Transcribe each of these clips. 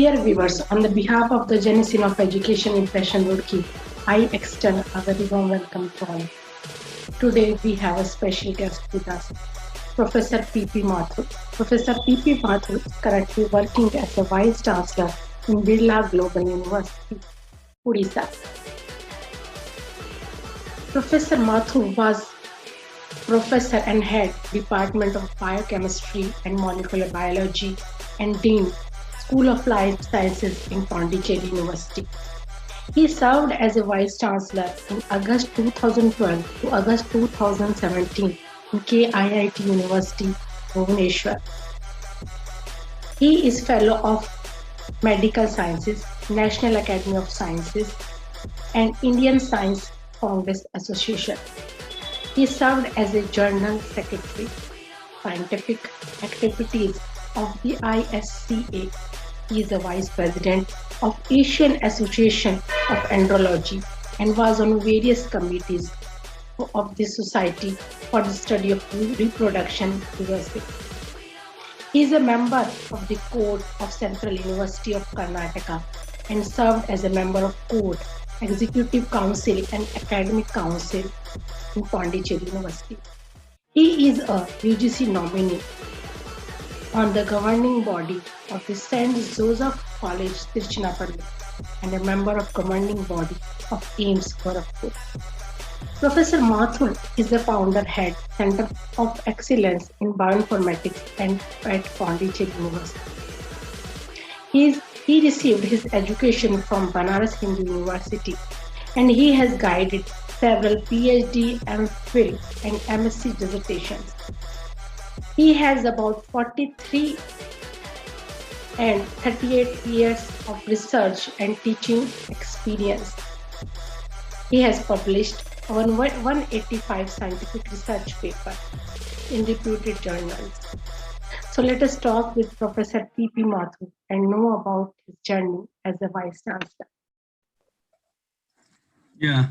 Dear viewers, on the behalf of the Genesis of Education Impression Roorkee, I extend a very warm welcome to all. Today we have a special guest with us, Professor P.P. Mathur. Professor P.P. Mathur is currently working as a Vice Chancellor in Birla Global University, Odisha. Professor Mathur was Professor and Head, Department of Biochemistry and Molecular Biology and Dean, School of Life Sciences in Pondicherry University. He served as a Vice Chancellor in August 2012 to August 2017 in KIIT University, Bhubaneswar. He is Fellow of Medical Sciences, National Academy of Sciences, and Indian Science Congress Association. He served as a Journal Secretary, Scientific Activities of the ISCA. He is a Vice President of Asian Association of Andrology and was on various committees of the Society for the Study of Reproduction, USA. He is a member of the Court of Central University of Karnataka and served as a member of Court, Executive Council and Academic Council in Pondicherry University. He is a UGC nominee on the governing body of the St. Joseph College, Tiruchirappalli, and a member of governing body of AIIMS, Gorakhpur. Professor Mathur is the founder head Center of Excellence in Bioinformatics and at Pondicherry University. He received his education from Banaras Hindu University and he has guided several PhD, MPhil and MSc dissertations. He has about 43 and 38 years of research and teaching experience. He has published 185 scientific research papers in reputed journals. So let us talk with Professor P.P. Mathur and know about his journey as a Vice Chancellor. Yeah.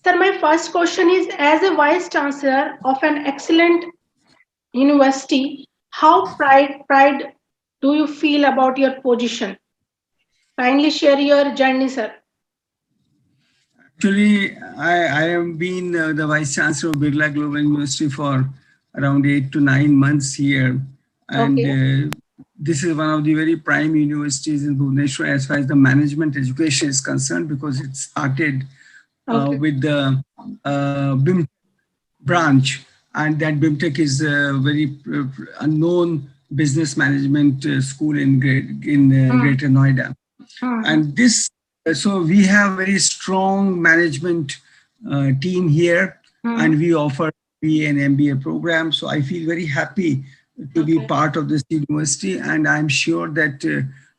Sir, my first question is, as a Vice Chancellor of an excellent university, how pride do you feel about your position? Kindly share your journey, sir. Actually, I have been the Vice Chancellor of Birla Global University for around 8 to 9 months here. And this is one of the very prime universities in Bhubaneswar as far as the management education is concerned, because it started with the BIM branch. And that BIMTech is a very unknown business management school in Greater Noida. And this, so we have very strong management team here, and we offer BA and MBA program. So I feel very happy to be part of this university, and I'm sure that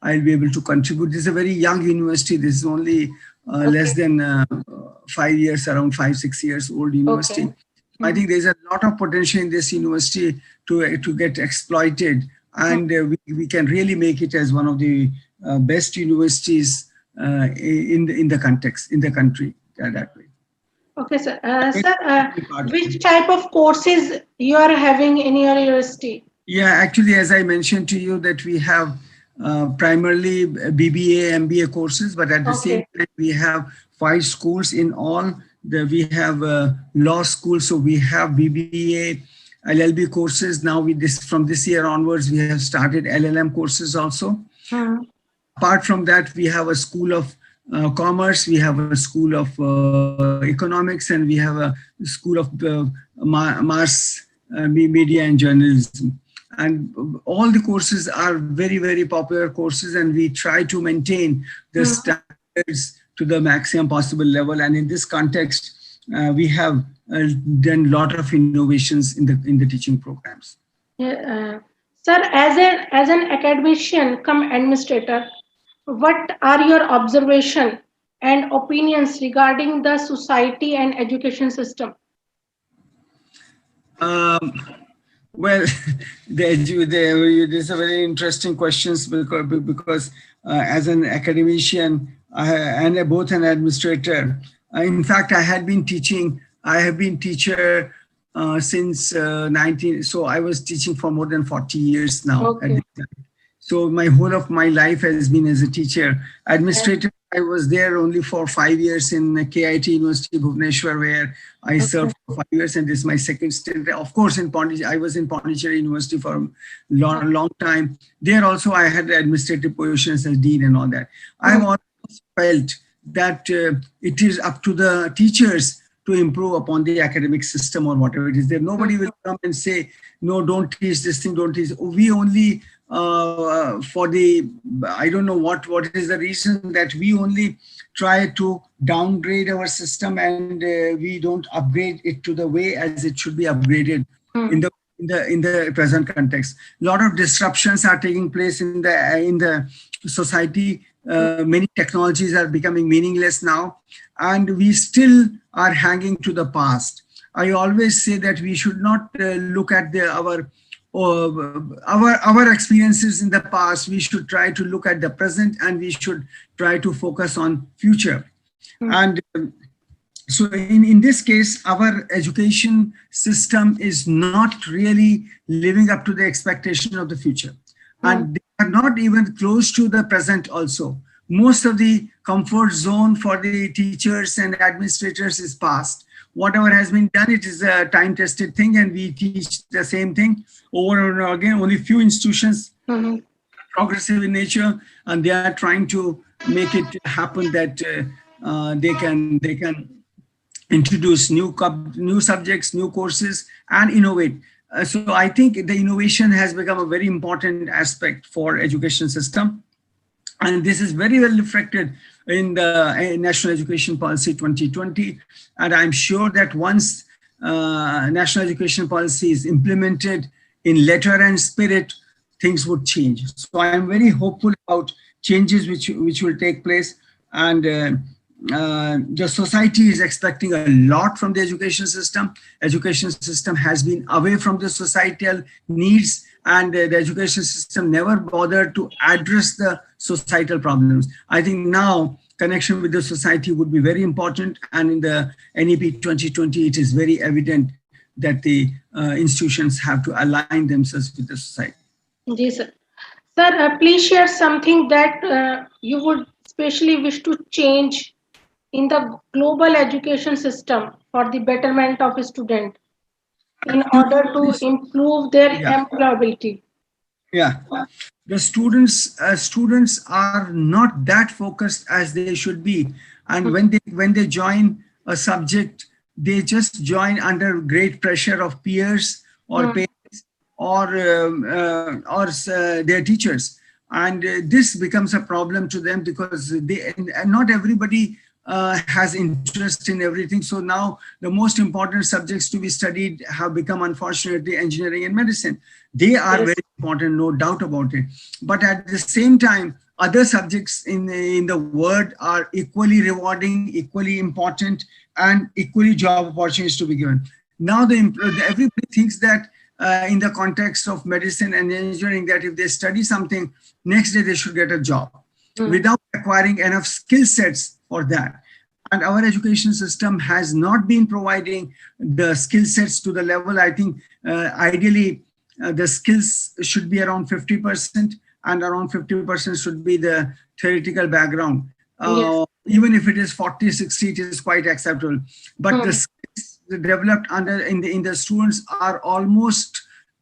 I'll be able to contribute. This is a very young university. This is only less than 5 years, around 5-6 years old university. I think there's a lot of potential in this university to get exploited, and we can really make it as one of the best universities in the country that way. Okay, sir. Sir, which type of courses you are having in your university? Yeah, actually, as I mentioned to you, that we have primarily BBA, MBA courses, but at the same time, we have 5 schools in all. We have law school, so we have BBA, LLB courses. Now from this year onwards, we have started LLM courses also. Apart from that, we have a school of commerce, we have a school of economics, and we have a school of mass media and journalism. And all the courses are very, very popular courses, and we try to maintain the standards to the maximum possible level. And in this context, we have done a lot of innovations in the teaching programs. Sir, as an academician come administrator, what are your observations and opinions regarding the society and education system? Well, these are very interesting questions because as an academician and both an administrator, in fact, I have been teacher since 19. So I was teaching for more than 40 years now. Okay. So my whole of my life has been as a teacher. Administrator, I was there only for 5 years in KIT University Bhubaneswar, where I served for 5 years, and this is my second stint. Of course, in Pondicherry, I was in Pondicherry University for a long time. There also I had administrative positions as dean and all that. I've always felt that it is up to the teachers to improve upon the academic system or whatever it is. There, nobody will come and say, no, don't teach this thing, don't teach. We only for the, I don't know what is the reason that we only try to downgrade our system, and we don't upgrade it to the way as it should be upgraded in the present context. A lot of disruptions are taking place in the society. Many technologies are becoming meaningless now, and we still are hanging to the past. I always say that we should not look at our experiences in the past. We should try to look at the present, and we should try to focus on future. And so in this case, our education system is not really living up to the expectation of the future. And they are not even close to the present also. Most of the comfort zone for the teachers and administrators is past. Whatever has been done, it is a time-tested thing, and we teach the same thing over and over again. Only few institutions progressive in nature, and they are trying to make it happen that they can introduce new subjects, new courses, and innovate. So I think the innovation has become a very important aspect for education system. And this is very well reflected in the National Education Policy 2020. And I'm sure that once National Education Policy is implemented in letter and spirit, things would change. So I'm very hopeful about changes which will take place. And the society is expecting a lot from the education system. Education system has been away from the societal needs, and the education system never bothered to address the societal problems. I think now connection with the society would be very important, and in the NEP 2020, it is very evident that the institutions have to align themselves with the society. Yes, sir. Sir, please share something that you would especially wish to change in the global education system for the betterment of a student in order to improve their employability. Yeah, the students are not that focused as they should be, and when they join a subject, they just join under great pressure of peers or parents or their teachers, and this becomes a problem to them because not everybody has interest in everything. So now the most important subjects to be studied have become, unfortunately, engineering and medicine. They are very important, no doubt about it. But at the same time, other subjects in the world are equally rewarding, equally important, and equally job opportunities to be given. Now everybody thinks that in the context of medicine and engineering, that if they study something, next day they should get a job without acquiring enough skill sets for that. And our education system has not been providing the skill sets to the level. I think ideally the skills should be around 50%, and around 50% should be the theoretical background. Even if it is 40, 60, it is quite acceptable. But the skills developed in the students are almost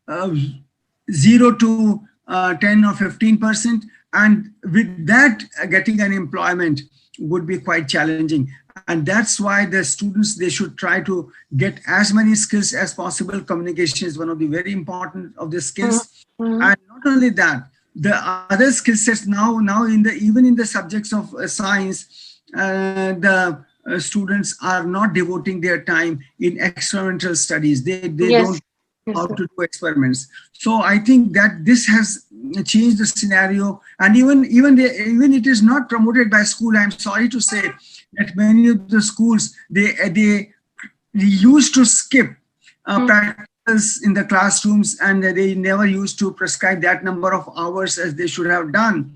0 to 10 or 15%. And with that, getting an employment would be quite challenging. And that's why the students, they should try to get as many skills as possible. Communication is one of the very important of the skills. And not only that, the other skill sets now even in the subjects of science, the students are not devoting their time in experimental studies. They don't know how to do experiments. So I think that this has changed the scenario, and even it is not promoted by school. I'm sorry to say that many of the schools they used to skip practicals in the classrooms, and they never used to prescribe that number of hours as they should have done.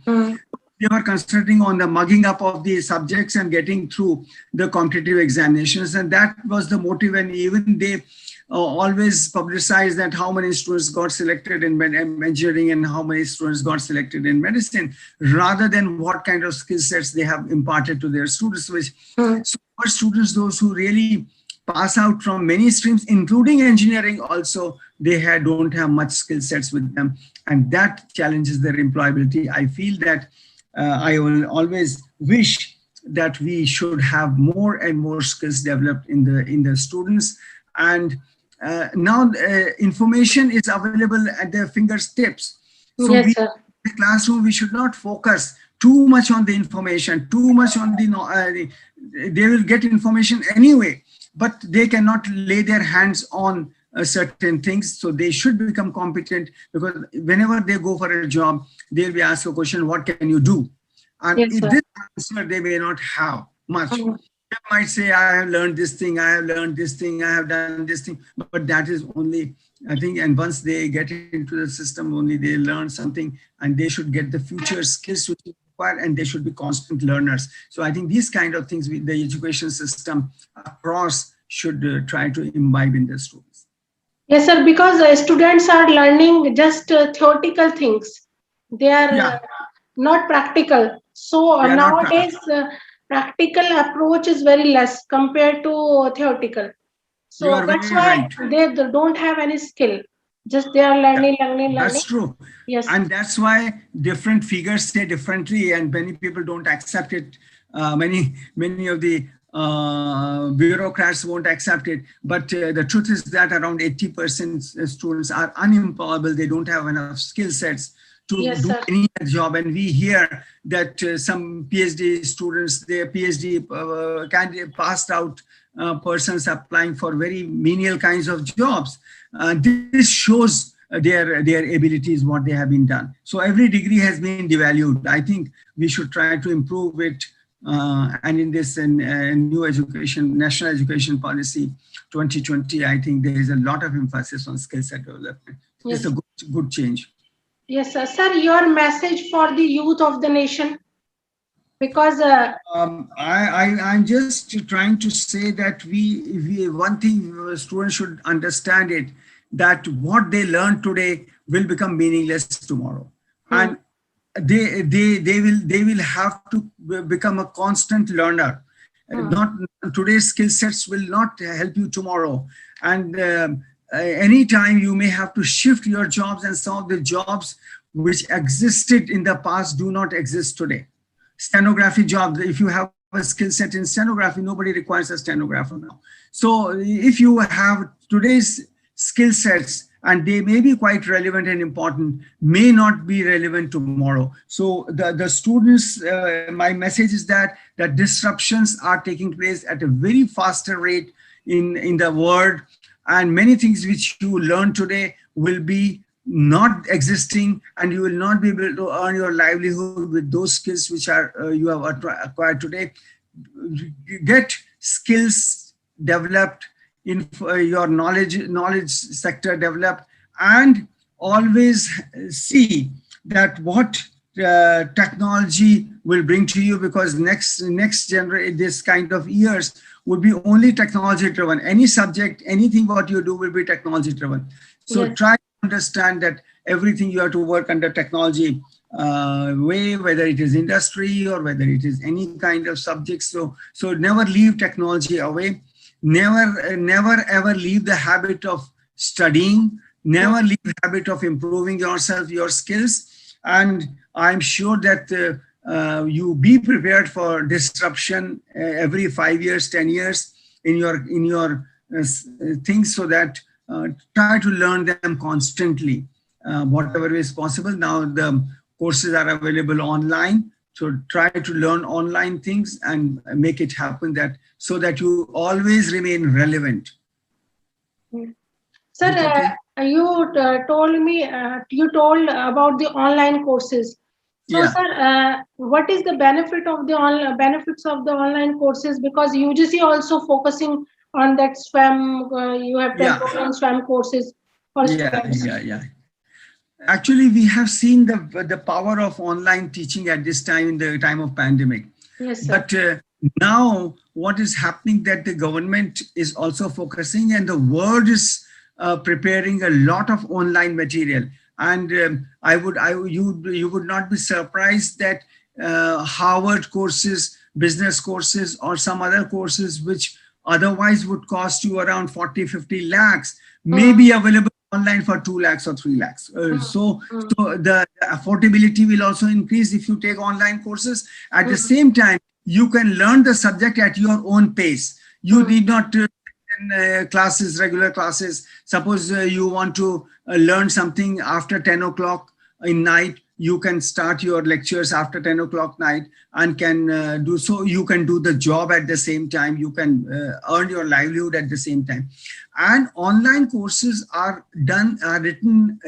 they were concentrating on the mugging up of the subjects and getting through the competitive examinations. And that was the motive. And even they always publicized that how many students got selected in engineering and how many students got selected in medicine, rather than what kind of skill sets they have imparted to their students. Which so for students, those who really pass out from many streams, including engineering also, they don't have much skill sets with them, and that challenges their employability. I feel that I will always wish that we should have more and more skills developed in the students. And now information is available at their fingertips. So Yes, in sir. the classroom, we should not focus too much on the information, too much on the, they will get information anyway, but they cannot lay their hands on certain things. So they should become competent, because whenever they go for a job, they'll be asked a question, what can you do? And Yes, if sir. this answer they may not have much. They might say, I have learned this thing, I have learned this thing, I have done this thing, but that is only, I think, and once they get into the system, only they learn something, and they should get the future skills which is required, and they should be constant learners. So I think these kind of things with the education system across should try to imbibe in the students. Yes, sir, because students are learning just theoretical things. They are not practical. So They are not nowadays, practical approach is very less compared to theoretical. You So are that's very why right. they don't have any skill. Just they are learning. That's true. Yes. And that's why different figures say differently, and many people don't accept it. Many of the bureaucrats won't accept it. But the truth is that around 80% students are unemployable. They don't have enough skill sets to do any job. And we hear that some PhD students, their PhD candidate passed out persons applying for very menial kinds of jobs. This shows their abilities, what they have been done. So every degree has been devalued. I think we should try to improve it. And in this new education, national education policy 2020, I think there is a lot of emphasis on skill set development. It's a good change. Yes, sir. Sir, your message for the youth of the nation? Because I'm just trying to say that we one thing students should understand it, that what they learn today will become meaningless tomorrow, and they will have to become a constant learner. Not today's skill sets will not help you tomorrow, and anytime you may have to shift your jobs, and some of the jobs which existed in the past do not exist today. Stenography jobs, if you have a skill set in stenography, nobody requires a stenographer now. So if you have today's skill sets, and they may be quite relevant and important, may not be relevant tomorrow. So the students, my message is that disruptions are taking place at a very faster rate in the world, and many things which you learn today will be not existing, and you will not be able to earn your livelihood with those skills which are you have acquired today. Get skills developed in your knowledge sector developed, and always see that what technology will bring to you, because next generation, this kind of years would be only technology driven. Any subject, anything what you do will be technology driven. So try to understand that everything you have to work under technology way, whether it is industry or whether it is any kind of subject. So never leave technology away. Never ever leave the habit of studying. Never leave the habit of improving yourself, your skills. And I'm sure that you be prepared for disruption every 5 years, 10 years in your things, so that try to learn them constantly, whatever is possible. Now the courses are available online, so try to learn online things and make it happen, that so that you always remain relevant. Sir, you told me, you told about the online courses. So, sir, what is the benefit of the benefits of the online courses? Because UGC also focusing on that SWAM, you have done SWAM courses for students. Actually, we have seen the power of online teaching at this time, in the time of pandemic. Yes, sir. But now what is happening, that the government is also focusing, and the world is preparing a lot of online material. And you would not be surprised that Harvard courses, business courses, or some other courses which otherwise would cost you around 40-50 lakhs may be available online for 2 lakhs or 3 lakhs. So the affordability will also increase if you take online courses. At the same time, you can learn the subject at your own pace. You need not classes, regular classes. Suppose you want to learn something after 10 o'clock in night, you can start your lectures after 10 o'clock night and can do so. You can do the job at the same time. You can earn your livelihood at the same time. And online courses are written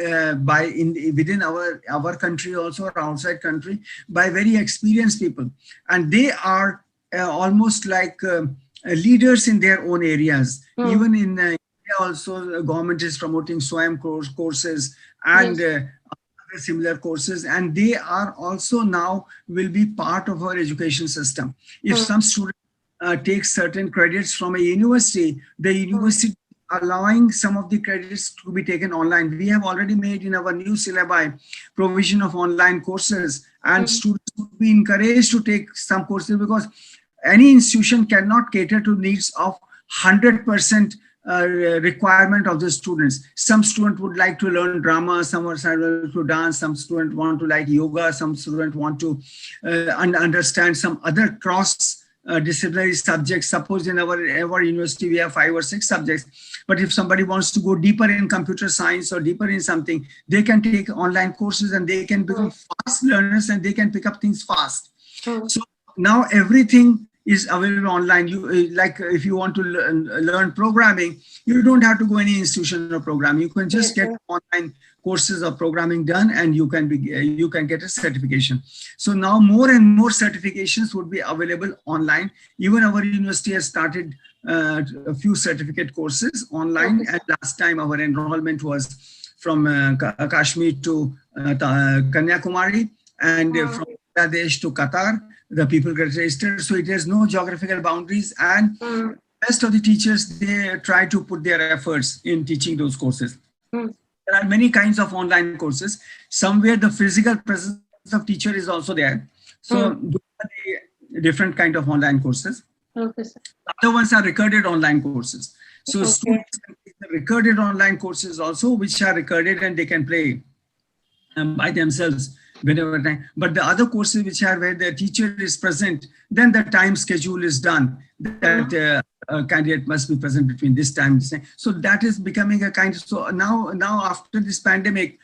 within our country also, or outside country, by very experienced people. And they are almost like leaders in their own areas. Even in India also, the government is promoting SWAYAM courses and similar courses, and they are also now will be part of our education system. If some student takes certain credits from a university, the university allowing some of the credits to be taken online. We have already made in our new syllabi provision of online courses, and students will be encouraged to take some courses, because any institution cannot cater to needs of 100% requirement of the students. Some student would like to learn drama, some are to dance, some student want to like yoga, some student want to understand some other cross disciplinary subjects. Suppose in our university we have 5 or 6 subjects, but if somebody wants to go deeper in computer science or deeper in something, they can take online courses and they can become fast learners and they can pick up things fast. So now everything is available online. You like if you want to learn programming, you don't have to go any institution of programming. You can just get online courses of programming done, and you can get a certification. So now more and more certifications would be available online. Even our university has started a few certificate courses online, and last time our enrollment was from Kashmir to Kanyakumari, and from Bangladesh to Qatar. The people get registered, so it has no geographical boundaries, and rest of the teachers, they try to put their efforts in teaching those courses. There are many kinds of online courses. Somewhere the physical presence of teacher is also there. So those are the different kind of online courses. Okay, sir. Other ones are recorded online courses. So students can take the recorded online courses also, which are recorded and they can play by themselves whenever time. But the other courses which are where the teacher is present, then the time schedule is done that candidate must be present between this time and this time. So that is becoming a kind of, so now after this pandemic,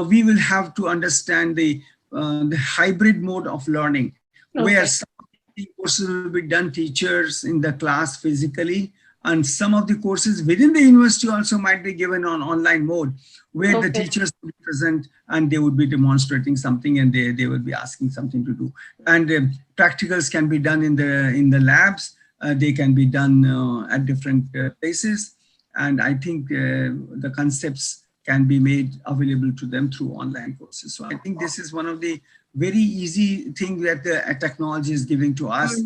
we will have to understand the hybrid mode of learning, where some of the courses will be done teachers in the class physically, and some of the courses within the university also might be given on online mode, where the teachers will be present and they would be demonstrating something and they would be asking something to do. And practicals can be done in the labs. They can be done at different places. And I think the concepts can be made available to them through online courses. So I think this is one of the very easy things that the technology is giving to us.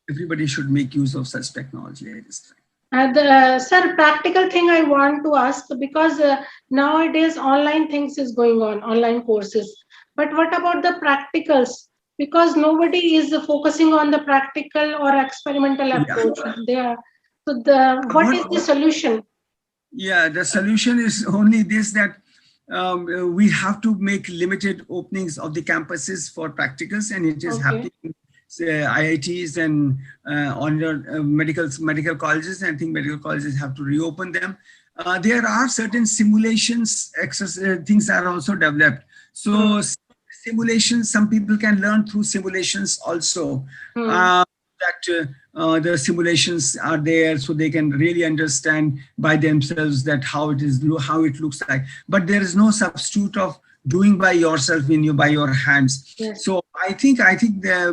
Everybody should make use of such technology at this time. Sir, practical thing I want to ask, because nowadays online things is going on, online courses. But what about the practicals? Because nobody is focusing on the practical or experimental approach. What is the solution? Yeah, the solution is only this, that we have to make limited openings of the campuses for practicals, and it is happening. IITs and on your medical colleges. I think medical colleges have to reopen them. There are certain simulations, things are also developed. So simulations, some people can learn through simulations also. The simulations are there, so they can really understand by themselves that how it looks like. But there is no substitute of doing by yourself by your hands. So I think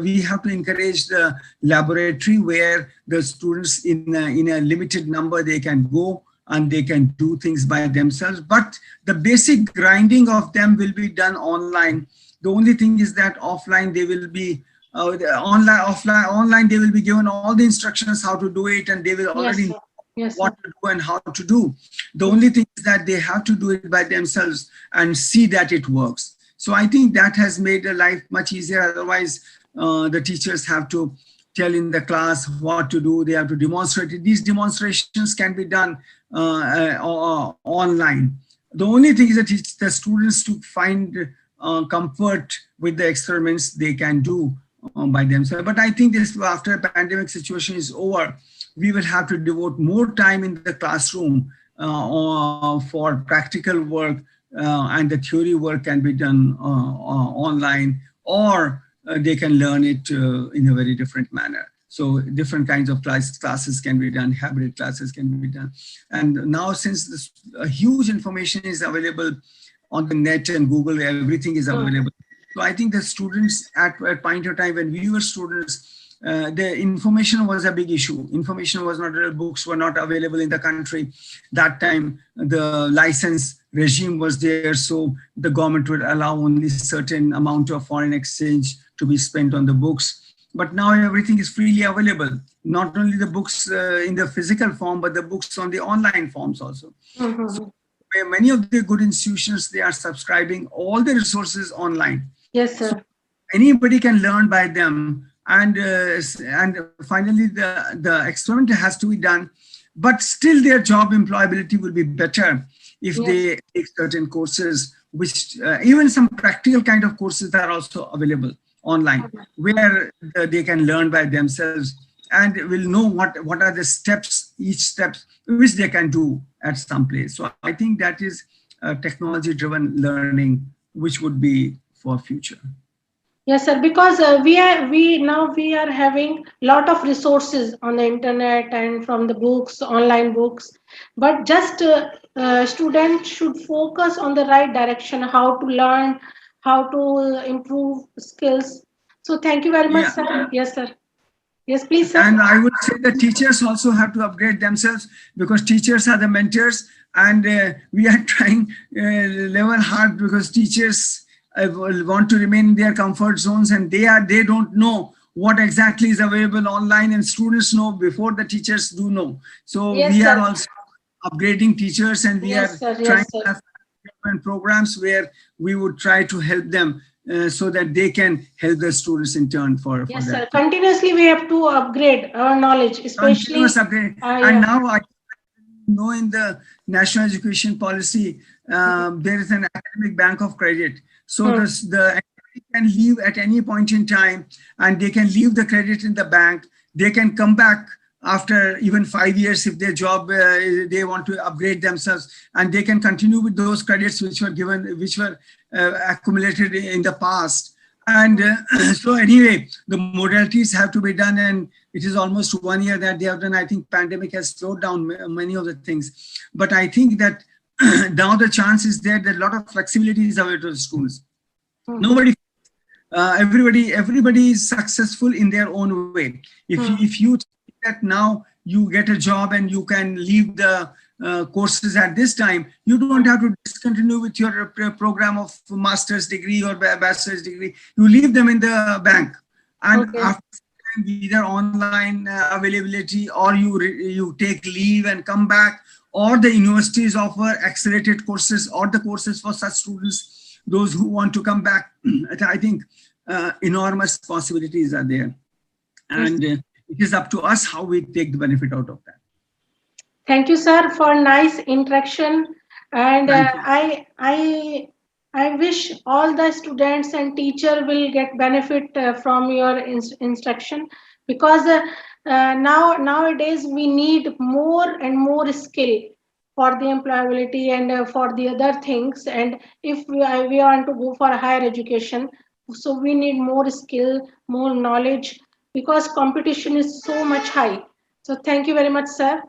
we have to encourage the laboratory where the students in a limited number, they can go and they can do things by themselves. But the basic grinding of them will be done online. The only thing is that offline they will be online they will be given all the instructions how to do it, and they will already know what to do and how to do. The only thing is that they have to do it by themselves and see that it works. So I think that has made the life much easier. Otherwise, the teachers have to tell in the class what to do. They have to demonstrate it. These demonstrations can be done online. The only thing is that the students to find comfort with the experiments they can do by themselves. But I think this, after a pandemic situation is over, we will have to devote more time in the classroom for practical work, and the theory work can be done online, or they can learn it in a very different manner. So different kinds of classes can be done, hybrid classes can be done. And now, since this huge information is available on the net and Google, everything is available. So I think the students at a point of time when we were students, the information was a big issue. Information was not, books were not available in the country. That time, the license regime was there. So the government would allow only certain amount of foreign exchange to be spent on the books. But now everything is freely available. Not only the books in the physical form, but the books on the online forms also. So many of the good institutions, they are subscribing all the resources online. Yes, sir. So anybody can learn by them. And finally, the experiment has to be done, but still their job employability will be better if they take certain courses, which even some practical kind of courses that are also available online, where they can learn by themselves and will know what are the steps, each step, which they can do at some place. So I think that is technology-driven learning, which would be for future. Yes, sir, because we are having a lot of resources on the internet and from the books, online books, but just students should focus on the right direction, how to learn, how to improve skills. So thank you very much, sir. Yes, sir. Yes, please, sir. And I would say the teachers also have to upgrade themselves, because teachers are the mentors, and we are trying level hard, because teachers want to remain in their comfort zones, and they don't know what exactly is available online, and students know before the teachers do know. So we are also upgrading teachers, and we are trying to have different programs where we would try to help them so that they can help the students in turn for yes, that. Sir. Continuously we have to upgrade our knowledge, especially continuous upgrade. And now I know in the national education policy there is an academic bank of credit. So the academic can leave at any point in time, and they can leave the credit in the bank. They can come back after even 5 years if their job, they want to upgrade themselves, and they can continue with those credits which were given, which were accumulated in the past. And so anyway, the modalities have to be done, and it is almost 1 year that they have done. I think pandemic has slowed down many of the things, but I think that now the chance is there that a lot of flexibility is available to the schools. Nobody, everybody is successful in their own way. If you think that now you get a job and you can leave the courses at this time, you don't have to discontinue with your program of master's degree or bachelor's degree. You leave them in the bank, and after either online availability, or you take leave and come back, or the universities offer accelerated courses, or the courses for such students, those who want to come back. I think enormous possibilities are there, and it is up to us how we take the benefit out of that. Thank you, sir, for nice interaction, and I wish all the students and teacher will get benefit from your instruction, because nowadays we need more and more skill for the employability and for the other things. And if we want to go for higher education, so we need more skill, more knowledge, because competition is so much high. So thank you very much, sir.